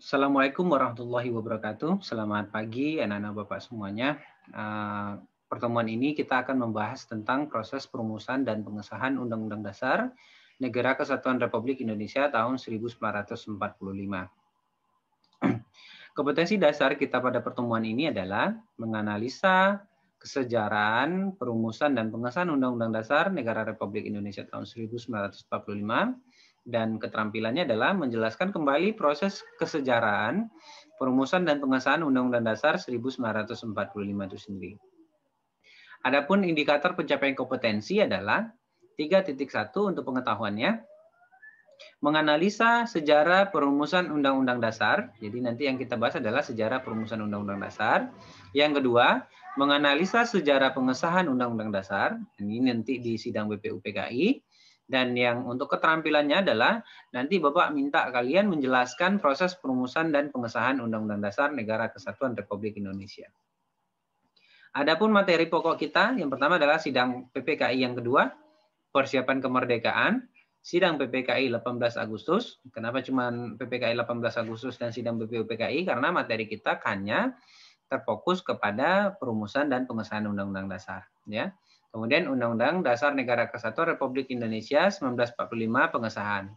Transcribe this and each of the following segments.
Assalamualaikum warahmatullahi wabarakatuh. Selamat pagi anak-anak Bapak semuanya. Pertemuan ini kita akan membahas tentang proses perumusan dan pengesahan Undang-Undang Dasar Negara Kesatuan Republik Indonesia tahun 1945. Kompetensi dasar kita pada pertemuan ini adalah menganalisa kesejarahan, perumusan, dan pengesahan Undang-Undang Dasar Negara Republik Indonesia tahun 1945, dan keterampilannya adalah menjelaskan kembali proses kesejarahan, perumusan, dan pengesahan Undang-Undang Dasar 1945 itu sendiri. Adapun indikator pencapaian kompetensi adalah 3.1 untuk pengetahuannya, menganalisa sejarah perumusan Undang-Undang Dasar. Jadi nanti yang kita bahas adalah sejarah perumusan Undang-Undang Dasar. Yang kedua, menganalisa sejarah pengesahan Undang-Undang Dasar. Ini nanti di sidang BPUPKI. Dan yang untuk keterampilannya adalah nanti Bapak minta kalian menjelaskan proses perumusan dan pengesahan Undang-Undang Dasar Negara Kesatuan Republik Indonesia. Adapun materi pokok kita, yang pertama adalah sidang PPKI yang kedua, persiapan kemerdekaan. Sidang PPKI 18 Agustus. Kenapa cuma PPKI 18 Agustus dan sidang BPUPKI? Karena materi kita hanya terfokus kepada perumusan dan pengesahan Undang-Undang Dasar. Ya. Kemudian Undang-Undang Dasar Negara Kesatuan Republik Indonesia 1945 pengesahan.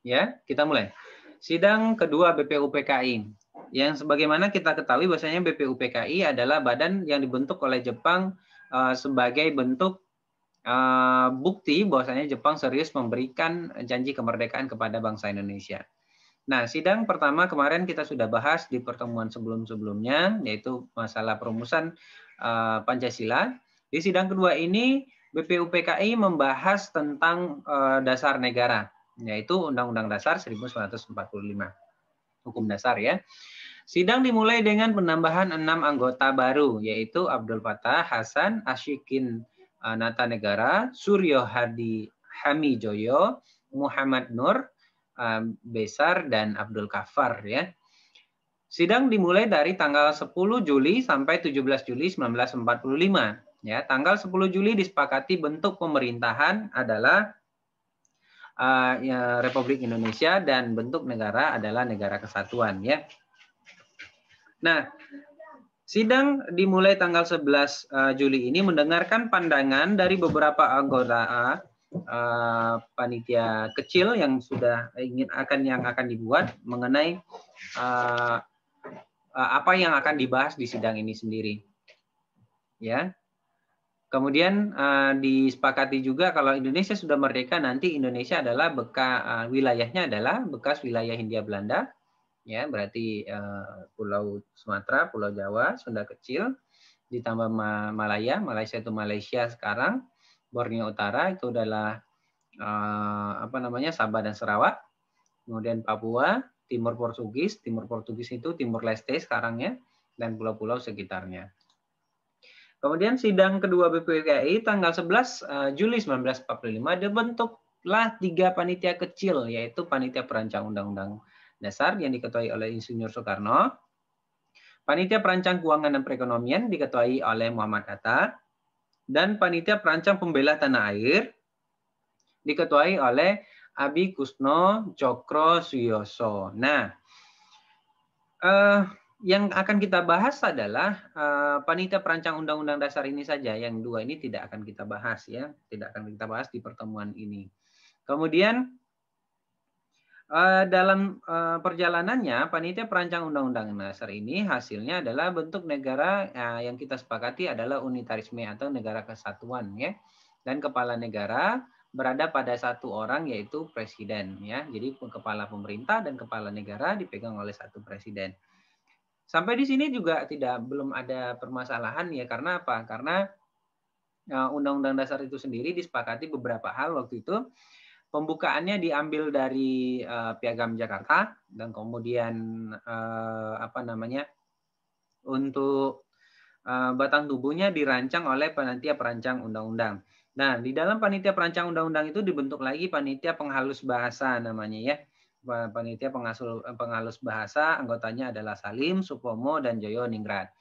Ya, kita mulai. Sidang kedua BPUPKI. Yang sebagaimana kita ketahui bahwasanya BPUPKI adalah badan yang dibentuk oleh Jepang sebagai bentuk bukti bahwasanya Jepang serius memberikan janji kemerdekaan kepada bangsa Indonesia. Nah, sidang pertama kemarin kita sudah bahas di pertemuan sebelum-sebelumnya, yaitu masalah perumusan Pancasila. Di sidang kedua ini, BPUPKI membahas tentang dasar negara, yaitu Undang-Undang Dasar 1945, hukum dasar ya. Sidang dimulai dengan penambahan 6 anggota baru, yaitu Abdul Fattah Hasan Asyikin Natanegara, Suryo Hadi Hamijoyo, Muhammad Nur Besar, dan Abdul Khaffar ya. Sidang dimulai dari tanggal 10 Juli sampai 17 Juli 1945 ya. Tanggal 10 Juli disepakati bentuk pemerintahan adalah Republik Indonesia dan bentuk negara adalah negara kesatuan ya. Nah, sidang dimulai tanggal 11 Juli ini mendengarkan pandangan dari beberapa anggota panitia kecil yang sudah yang akan dibuat mengenai apa yang akan dibahas di sidang ini sendiri. Ya. Kemudian disepakati juga kalau Indonesia sudah merdeka, nanti Indonesia adalah wilayahnya adalah bekas wilayah Hindia Belanda. Ya, berarti Pulau Sumatera, Pulau Jawa, Sunda kecil, ditambah Malaysia itu Malaysia sekarang, Borneo Utara itu adalah Sabah dan Sarawak, kemudian Papua, Timur Portugis itu Timur Leste sekarangnya, dan pulau-pulau sekitarnya. Kemudian sidang kedua BPUPKI tanggal 11 Juli 1945 dibentuklah 3 panitia kecil, yaitu Panitia Perancang Undang-Undang Dasar yang diketuai oleh Insinyur Soekarno, Panitia Perancang Keuangan dan Perekonomian diketuai oleh Muhammad Hatta, dan Panitia Perancang Pembela Tanah Air diketuai oleh Abi Kusno Cokro Suyoso. Nah, yang akan kita bahas adalah Panitia Perancang Undang-Undang Dasar ini saja. Yang 2 ini tidak akan kita bahas ya, tidak akan kita bahas di pertemuan ini. Kemudian dalam perjalanannya Panitia Perancang Undang-Undang Dasar ini hasilnya adalah bentuk negara yang kita sepakati adalah unitarisme atau negara kesatuan ya. Dan kepala negara berada pada satu orang yaitu presiden ya. Jadi kepala pemerintah dan kepala negara dipegang oleh satu presiden. Sampai di sini juga belum ada permasalahan ya, karena apa? Karena Undang-Undang Dasar itu sendiri disepakati beberapa hal waktu itu. Pembukaannya diambil dari Piagam Jakarta, dan kemudian untuk batang tubuhnya dirancang oleh Panitia Perancang Undang-Undang. Nah, di dalam Panitia Perancang Undang-Undang itu dibentuk lagi Panitia Penghalus Bahasa namanya ya. Panitia Penghalus Bahasa, anggotanya adalah Salim, Supomo, dan Joyo Ningrat.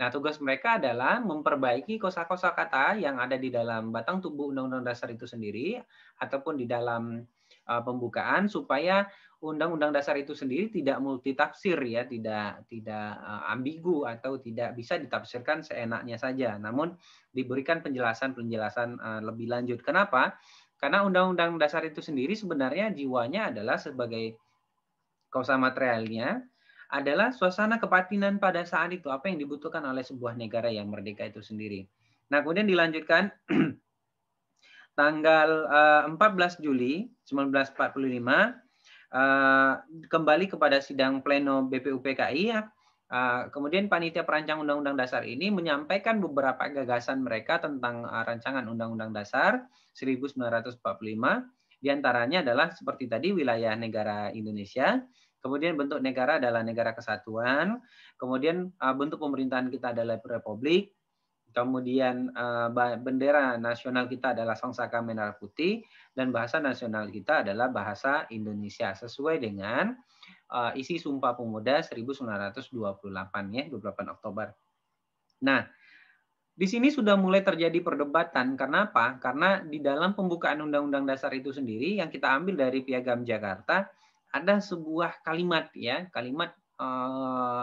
Nah, tugas mereka adalah memperbaiki kosa-kosa kata yang ada di dalam batang tubuh Undang-Undang Dasar itu sendiri, ataupun di dalam pembukaan supaya Undang-Undang Dasar itu sendiri tidak multitafsir ya, tidak ambigu atau tidak bisa ditafsirkan seenaknya saja, namun diberikan penjelasan-penjelasan lebih lanjut. Kenapa? Karena Undang-Undang Dasar itu sendiri sebenarnya jiwanya adalah sebagai kausa materialnya adalah suasana kebatinan pada saat itu, apa yang dibutuhkan oleh sebuah negara yang merdeka itu sendiri. Nah, kemudian dilanjutkan tanggal 14 Juli 1945 kembali kepada sidang pleno BPUPKI ya. Kemudian panitia perancang Undang-Undang Dasar ini menyampaikan beberapa gagasan mereka tentang rancangan Undang-Undang Dasar 1945. Di antaranya adalah seperti tadi wilayah negara Indonesia, kemudian bentuk negara adalah negara kesatuan, kemudian bentuk pemerintahan kita adalah republik, kemudian bendera nasional kita adalah sangsaka merah putih, dan bahasa nasional kita adalah bahasa Indonesia sesuai dengan isi Sumpah Pemuda 1928 ya, 28 Oktober. Nah, di sini sudah mulai terjadi perdebatan. Karena apa? Karena di dalam pembukaan Undang-Undang Dasar itu sendiri yang kita ambil dari Piagam Jakarta ada sebuah kalimat ya, kalimat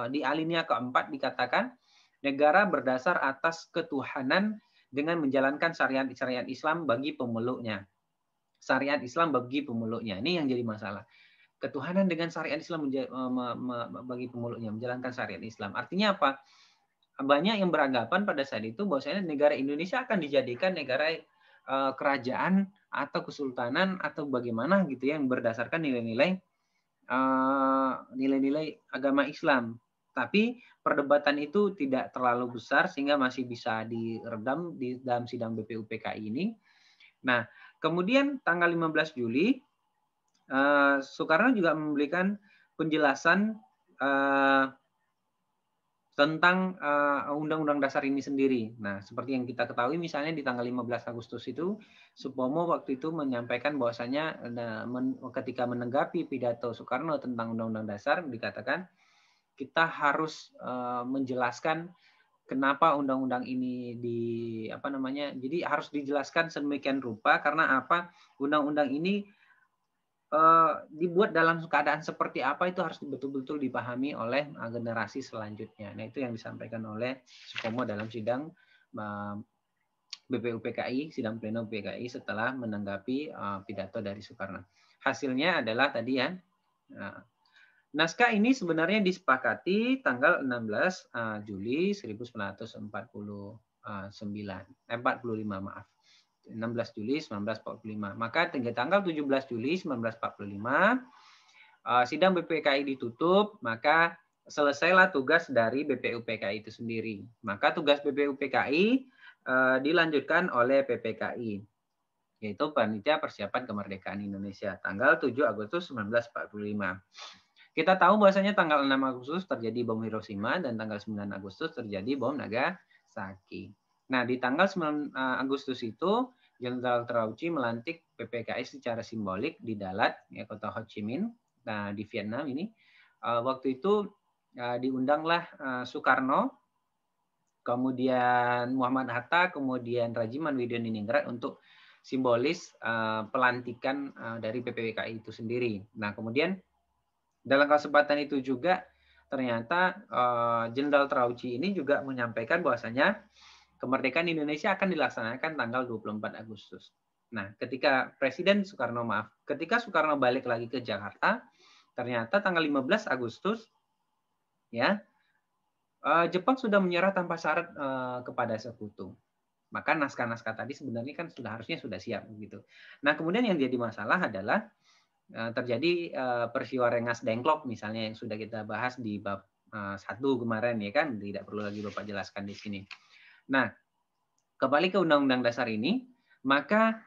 di alinea keempat dikatakan negara berdasar atas ketuhanan dengan menjalankan syariat Islam bagi pemeluknya. Syariat Islam bagi pemeluknya. Ini yang jadi masalah. Ketuhanan dengan syariat Islam bagi pemeluknya, menjalankan syariat Islam. Artinya apa? Banyak yang beranggapan pada saat itu bahwasanya negara Indonesia akan dijadikan negara kerajaan atau kesultanan atau bagaimana gitu ya, yang berdasarkan nilai-nilai agama Islam. Tapi perdebatan itu tidak terlalu besar sehingga masih bisa diredam di dalam sidang BPUPKI ini. Nah, kemudian tanggal 15 Juli Soekarno juga memberikan penjelasan tentang Undang-Undang Dasar ini sendiri. Nah, seperti yang kita ketahui misalnya di tanggal 15 Agustus itu, Supomo waktu itu menyampaikan bahwasanya ketika menanggapi pidato Soekarno tentang Undang-Undang Dasar dikatakan kita harus menjelaskan kenapa undang-undang ini jadi harus dijelaskan sedemikian rupa karena apa undang-undang ini dibuat dalam keadaan seperti apa itu harus betul-betul dipahami oleh generasi selanjutnya. Nah, itu yang disampaikan oleh Supomo dalam sidang BPUPKI, sidang pleno PKI setelah menanggapi pidato dari Soekarno. Hasilnya adalah tadi ya, naskah ini sebenarnya disepakati tanggal 16 Juli 1945, maaf. 16 Juli 1945. Maka tanggal 17 Juli 1945 sidang BPUPKI ditutup, maka selesailah tugas dari BPUPKI itu sendiri. Maka tugas BPUPKI dilanjutkan oleh PPKI, yaitu Panitia Persiapan Kemerdekaan Indonesia, tanggal 7 Agustus 1945. Kita tahu bahwasanya tanggal 6 Agustus terjadi bom Hiroshima dan tanggal 9 Agustus terjadi bom Nagasaki. Nah, di tanggal 9 Agustus itu Jenderal Trauci melantik PPKI secara simbolik di Dalat, ya, kota Ho Chi Minh, nah, di Vietnam ini. Waktu itu diundanglah Soekarno, kemudian Muhammad Hatta, kemudian Rajiman Widyaningrat untuk simbolis pelantikan dari PPKI itu sendiri. Nah, kemudian dalam kesempatan itu juga ternyata Jenderal Trauci ini juga menyampaikan bahwasanya kemerdekaan Indonesia akan dilaksanakan tanggal 24 Agustus. Nah, ketika Soekarno balik lagi ke Jakarta, ternyata tanggal 15 Agustus ya Jepang sudah menyerah tanpa syarat kepada Sekutu. Maka naskah-naskah tadi sebenarnya kan harusnya sudah siap gitu. Nah, kemudian yang jadi masalah adalah terjadi peristiwa Rengas Dengklok misalnya yang sudah kita bahas di bab 1 kemarin ya kan, tidak perlu lagi Bapak jelaskan di sini. Nah, kembali ke Undang-Undang Dasar ini, maka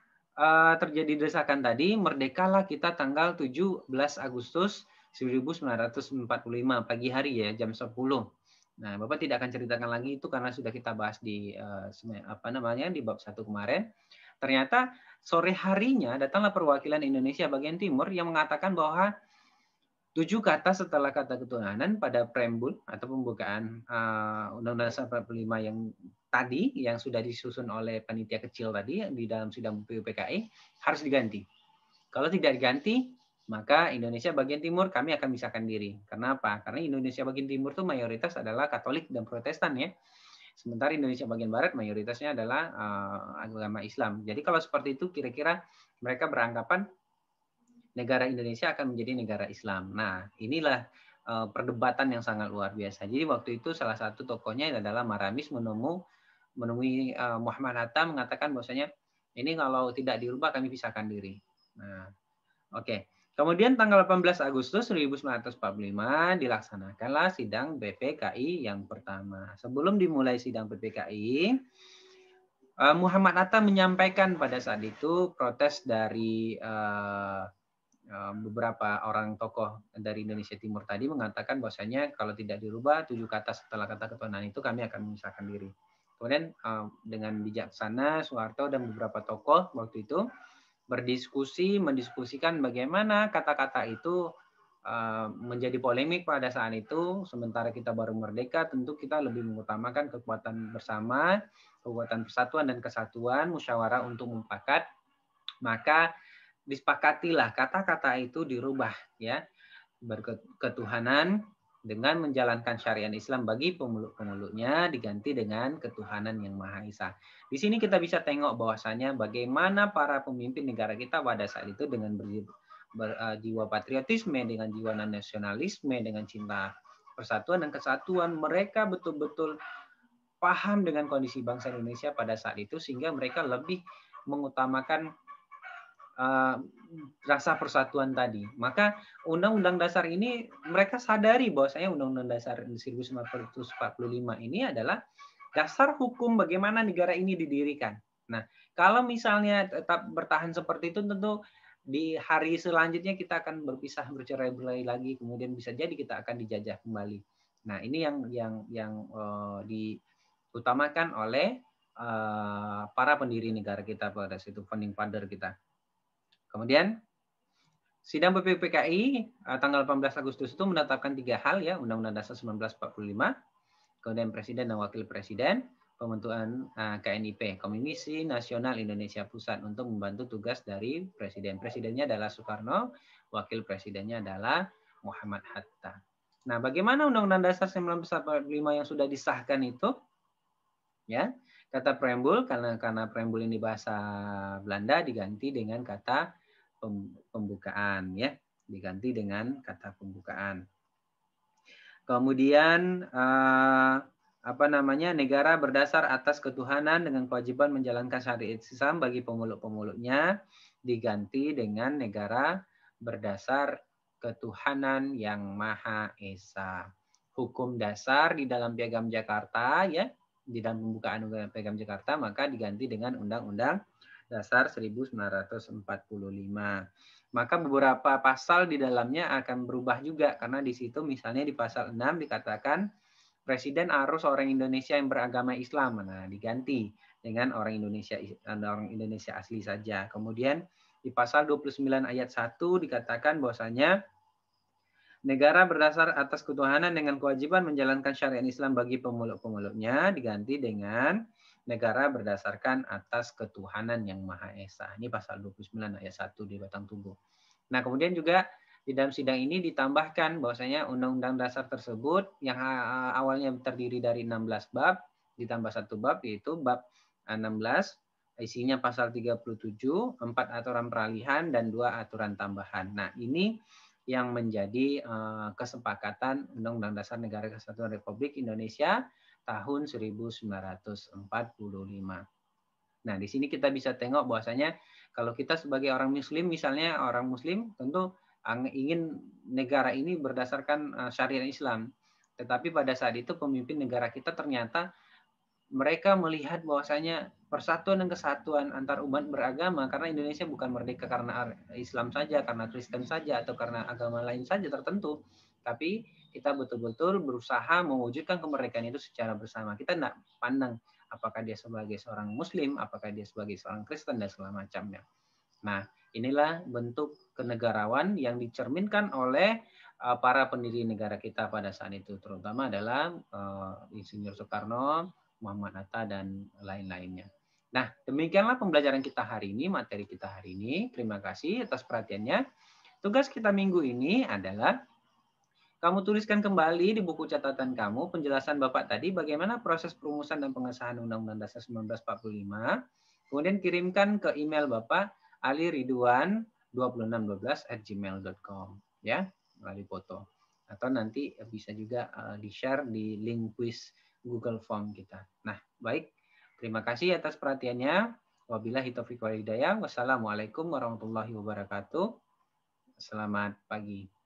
terjadi desakan tadi, merdekalah kita tanggal 17 Agustus 1945 pagi hari ya, jam 10. Nah, Bapak tidak akan ceritakan lagi itu karena sudah kita bahas di di bab 1 kemarin. Ternyata sore harinya datanglah perwakilan Indonesia bagian timur yang mengatakan bahwa 7 kata setelah kata ketuhanan pada preambul atau pembukaan Undang-Undang Dasar 45 yang sudah disusun oleh panitia kecil tadi di dalam sidang BPUPKI harus diganti. Kalau tidak diganti, maka Indonesia bagian timur kami akan misahkan diri. Karena apa? Karena Indonesia bagian timur itu mayoritas adalah Katolik dan Protestan ya. Sementara Indonesia bagian barat mayoritasnya adalah agama Islam. Jadi kalau seperti itu kira-kira mereka beranggapan negara Indonesia akan menjadi negara Islam. Nah, inilah perdebatan yang sangat luar biasa. Jadi waktu itu salah satu tokohnya adalah Maramis menemui Muhammad Hatta mengatakan bahwasanya ini kalau tidak dirubah kami pisahkan diri. Nah, oke. Kemudian tanggal 18 Agustus 1945 dilaksanakanlah sidang PPKI yang pertama. Sebelum dimulai sidang PPKI, Muhammad Hatta menyampaikan pada saat itu protes dari beberapa orang tokoh dari Indonesia Timur tadi mengatakan bahwasanya kalau tidak dirubah 7 kata setelah kata ketuhanan itu kami akan memisahkan diri. Kemudian dengan bijaksana Soeharto dan beberapa tokoh waktu itu mendiskusikan bagaimana kata-kata itu menjadi polemik pada saat itu. Sementara kita baru merdeka, tentu kita lebih mengutamakan kekuatan bersama, kekuatan persatuan dan kesatuan, musyawarah untuk mufakat. Maka disepakatilah kata-kata itu dirubah ya, berketuhanan dengan menjalankan syariat Islam bagi pemeluk-pemeluknya diganti dengan ketuhanan yang Maha Esa. Di sini kita bisa tengok bahwasanya bagaimana para pemimpin negara kita pada saat itu dengan berjiwa patriotisme, dengan jiwa nasionalisme, dengan cinta persatuan dan kesatuan, mereka betul-betul paham dengan kondisi bangsa Indonesia pada saat itu sehingga mereka lebih mengutamakan rasa persatuan tadi. Maka Undang-Undang Dasar ini mereka sadari bahwasanya Undang-Undang Dasar 1945 ini adalah dasar hukum bagaimana negara ini didirikan. Nah, kalau misalnya tetap bertahan seperti itu tentu di hari selanjutnya kita akan berpisah bercerai-berai lagi, kemudian bisa jadi kita akan dijajah kembali. Nah, ini yang diutamakan oleh para pendiri negara kita pada situ, founding father kita. Kemudian sidang PPKI tanggal 18 Agustus itu menetapkan 3 hal ya, Undang-Undang Dasar 1945, kemudian Presiden dan Wakil Presiden, pembentukan KNIP, Komisi Nasional Indonesia Pusat untuk membantu tugas dari Presiden. Presidennya adalah Soekarno, Wakil Presidennya adalah Muhammad Hatta. Nah, bagaimana Undang-Undang Dasar 1945 yang sudah disahkan itu? Ya, kata preambul karena preambul ini bahasa Belanda diganti dengan kata pembukaan ya, diganti dengan kata pembukaan. Kemudian negara berdasar atas ketuhanan dengan kewajiban menjalankan syariat Islam bagi pemeluk-pemeluknya diganti dengan negara berdasar ketuhanan yang Maha Esa. Hukum dasar di dalam Piagam Jakarta ya, di dalam pembukaan Piagam Jakarta maka diganti dengan Undang-Undang Dasar 1945. Maka beberapa pasal di dalamnya akan berubah juga karena di situ misalnya di pasal 6 dikatakan presiden harus orang Indonesia yang beragama Islam. Nah, diganti dengan orang Indonesia asli saja. Kemudian di pasal 29 ayat 1 dikatakan bahwasanya negara berdasar atas ketuhanan dengan kewajiban menjalankan syariat Islam bagi pemeluk-pemeluknya diganti dengan negara berdasarkan atas ketuhanan yang Maha Esa. Ini pasal 29 ayat 1 di batang tubuh. Nah, kemudian juga di dalam sidang ini ditambahkan bahwasanya Undang-Undang Dasar tersebut yang awalnya terdiri dari 16 bab ditambah 1 bab yaitu bab 16 isinya pasal 37, 4 aturan peralihan dan 2 aturan tambahan. Nah, ini yang menjadi kesepakatan Undang-Undang Dasar Negara Kesatuan Republik Indonesia tahun 1945. Nah, di sini kita bisa tengok bahwasanya kalau kita sebagai orang Muslim, misalnya orang Muslim tentu ingin negara ini berdasarkan syariat Islam. Tetapi pada saat itu pemimpin negara kita ternyata mereka melihat bahwasanya persatuan dan kesatuan antar umat beragama, karena Indonesia bukan merdeka karena Islam saja, karena Kristen saja, atau karena agama lain saja tertentu. Tapi kita betul-betul berusaha mewujudkan kemerdekaan itu secara bersama. Kita tidak pandang apakah dia sebagai seorang Muslim, apakah dia sebagai seorang Kristen, dan segala macamnya. Nah, inilah bentuk kenegarawan yang dicerminkan oleh para pendiri negara kita pada saat itu, terutama adalah Insinyur Soekarno, Muhammad Hatta, dan lain-lainnya. Nah, demikianlah pembelajaran kita hari ini, materi kita hari ini. Terima kasih atas perhatiannya. Tugas kita minggu ini adalah kamu tuliskan kembali di buku catatan kamu penjelasan Bapak tadi bagaimana proses perumusan dan pengesahan Undang-Undang Dasar 1945. Kemudian kirimkan ke email Bapak aliridwan2612@gmail.com ya, melalui foto. Atau nanti bisa juga di-share di link quiz Google Form kita. Nah, baik. Terima kasih atas perhatiannya. Wabillahi taufiq wal hidayah. Wassalamualaikum warahmatullahi wabarakatuh. Selamat pagi.